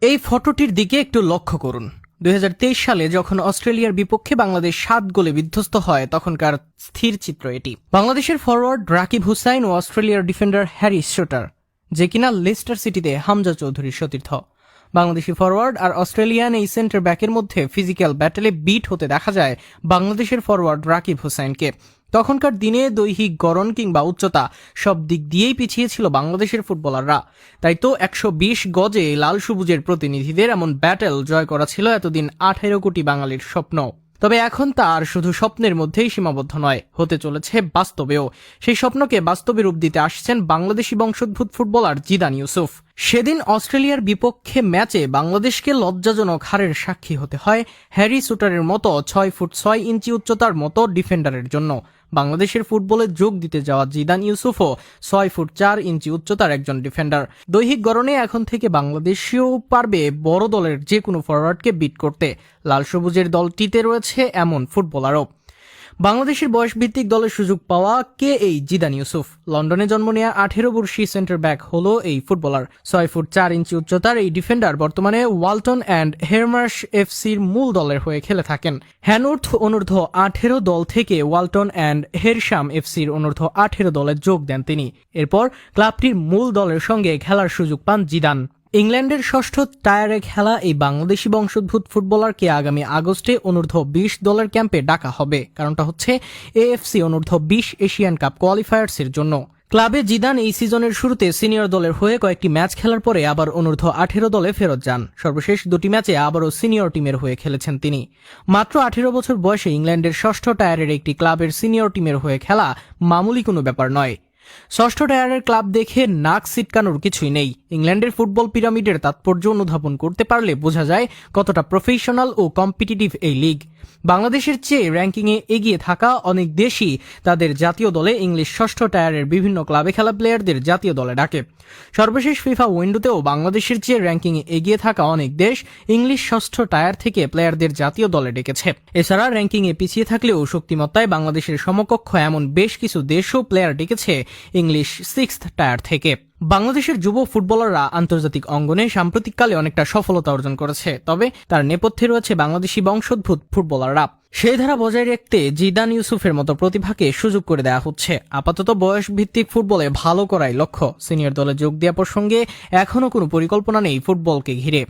এই ফটোটির দিকে একটু লক্ষ্য করুন। 2023 সালে যখন অস্ট্রেলিয়ার বিপক্ষে বাংলাদেশ 7 গোলে বিধ্বস্ত হয় তখনকার স্থির চিত্র এটি। বাংলাদেশের ফরওয়ার্ড রাকিব হুসাইন ও অস্ট্রেলিয়ার ডিফেন্ডার হ্যারি শুটার, যে কিনা লেস্টার সিটিতে হামজা চৌধুরীর সতীর্থ। বাংলাদেশি ফরওয়ার্ড আর অস্ট্রেলিয়ান এই সেন্টার ব্যাকের মধ্যে ফিজিক্যাল ব্যাটেলে বিট হতে দেখা যায় বাংলাদেশের ফরওয়ার্ড রাকিব হুসাইনকে। তখনকার দিনে দৈহিক গড়ন কিংবা উচ্চতা সব দিক দিয়েই পিছিয়ে ছিল বাংলাদেশের ফুটবলাররা। তাই তো 120 গজে লাল সবুজের প্রতিনিধিদের এমন ব্যাটেল জয় করা ছিল এতদিন 18 কোটি বাঙালির স্বপ্ন। তবে এখন তা আর শুধু স্বপ্নের মধ্যেই সীমাবদ্ধ নয়, হতে চলেছে বাস্তবেও। সেই স্বপ্নকে বাস্তবে রূপ দিতে আসছেন বাংলাদেশি বংশোদ্ভূত ফুটবলার জিদান ইউসুফ। সেদিন অস্ট্রেলিয়ার বিপক্ষে ম্যাচে বাংলাদেশকে লজ্জাজনক হারের সাক্ষী হতে হয় হ্যারি শুটারের মতো 6 ফুট 6 ইঞ্চি উচ্চতার মতো ডিফেন্ডারের জন্য। বাংলাদেশের ফুটবলে যোগ দিতে যাওয়া জিদান ইউসুফও 6 ফুট 4 ইঞ্চি উচ্চতার একজন ডিফেন্ডার। দৈহিক গড়নে এখন থেকে বাংলাদেশীয় পারবে বড় দলের যে কোনো ফরওয়ার্ডকে বিট করতে। লাল সবুজের দলটিতে রয়েছে এমন ফুটবলারও। বাংলাদেশের বয়সভিত্তিক দলের সুযোগ পাওয়া কে এই জিদান ইউসুফ? লন্ডনে জন্ম নেওয়া 18 বর্ষী সেন্টার ব্যাক হলো এই ফুটবলার। 6 ফুট 4 ইঞ্চি উচ্চতার এই ডিফেন্ডার বর্তমানে ওয়ালটন অ্যান্ড হেরমার্শ এফসির মূল দলের হয়ে খেলে থাকেন। হ্যানউর্থ অনূর্ধ্ব 18 দল থেকে ওয়ালটন অ্যান্ড হেরশাম এফসির অনূর্ধ্ব 18 দলে যোগ দেন তিনি। এরপর ক্লাবটির মূল দলের সঙ্গে খেলার সুযোগ পান জিদান। ইংল্যান্ডের ষষ্ঠ টায়ারে খেলা এই বাংলাদেশি বংশোদ্ভূত ফুটবলারকে আগামী আগস্টে অনূর্ধ্ব 20 দলের ক্যাম্পে ডাকা হবে। কারণটা হচ্ছে এএফসি অনূর্ধ্ব 20 এশিয়ান কাপ কোয়ালিফায়ার্সের জন্য। ক্লাবে জিদান এই সিজনের শুরুতে সিনিয়র দলের হয়ে কয়েকটি ম্যাচ খেলার পরে আবার অনূর্ধ্ব 18 দলে ফেরত যান। সর্বশেষ দুটি ম্যাচে আবারও সিনিয়র টিমের হয়ে খেলেছেন তিনি। মাত্র 18 বছর বয়সে ইংল্যান্ডের ষষ্ঠ টায়ারের একটি ক্লাবের সিনিয়র টিমের হয়ে খেলা মামুলি কোনো ব্যাপার নয়। ষষ্ঠ টায়ারের ক্লাব দেখে নাক সিটকানোর কিছুই নেই। ইংল্যান্ডের ফুটবল পিরামিডের তাৎপর্য অনুধাবন করতে পারলে বোঝা যায় কতটা প্রফেশনাল ও কম্পিটিটিভ এই লিগ। বাংলাদেশের চেয়ে র্যাঙ্কিংয়ে এগিয়ে থাকা অনেক দেশই তাদের জাতীয় দলে ইংলিশ ষষ্ঠ টায়ারের বিভিন্ন ক্লাবে খেলা প্লেয়ারদের জাতীয় দলে ডাকে। সর্বশেষ ফিফা উইন্ডোতেও বাংলাদেশের চেয়ে র্যাঙ্কিংয়ে এগিয়ে থাকা অনেক দেশ ইংলিশ ষষ্ঠ টায়ার থেকে প্লেয়ারদের জাতীয় দলে ডেকেছে। এছাড়া র্যাঙ্কিংয়ে পিছিয়ে থাকলেও শক্তিমত্তায় বাংলাদেশের সমকক্ষ এমন বেশ কিছু দেশও প্লেয়ার ডেকেছে ইংলিশ সিক্সথ টায়ার থেকে। বাংলাদেশের যুব ফুটবলাররা আন্তর্জাতিক অঙ্গনে সাম্প্রতিককালে অনেকটা সফলতা অর্জন করেছে, তবে তার নেপথ্যে রয়েছে বাংলাদেশি বংশোদ্ভূত ফুটবলাররা। সেই ধারা বজায় রাখতে জিদান ইউসুফের মতো প্রতিভাকে সুযোগ করে দেওয়া হচ্ছে। আপাতত বয়স ভিত্তিক ফুটবলে ভালো করাই লক্ষ্য। সিনিয়র দলে যোগ দেওয়া প্রসঙ্গে এখনও কোনো পরিকল্পনা নেই ফুটবলকে ঘিরে।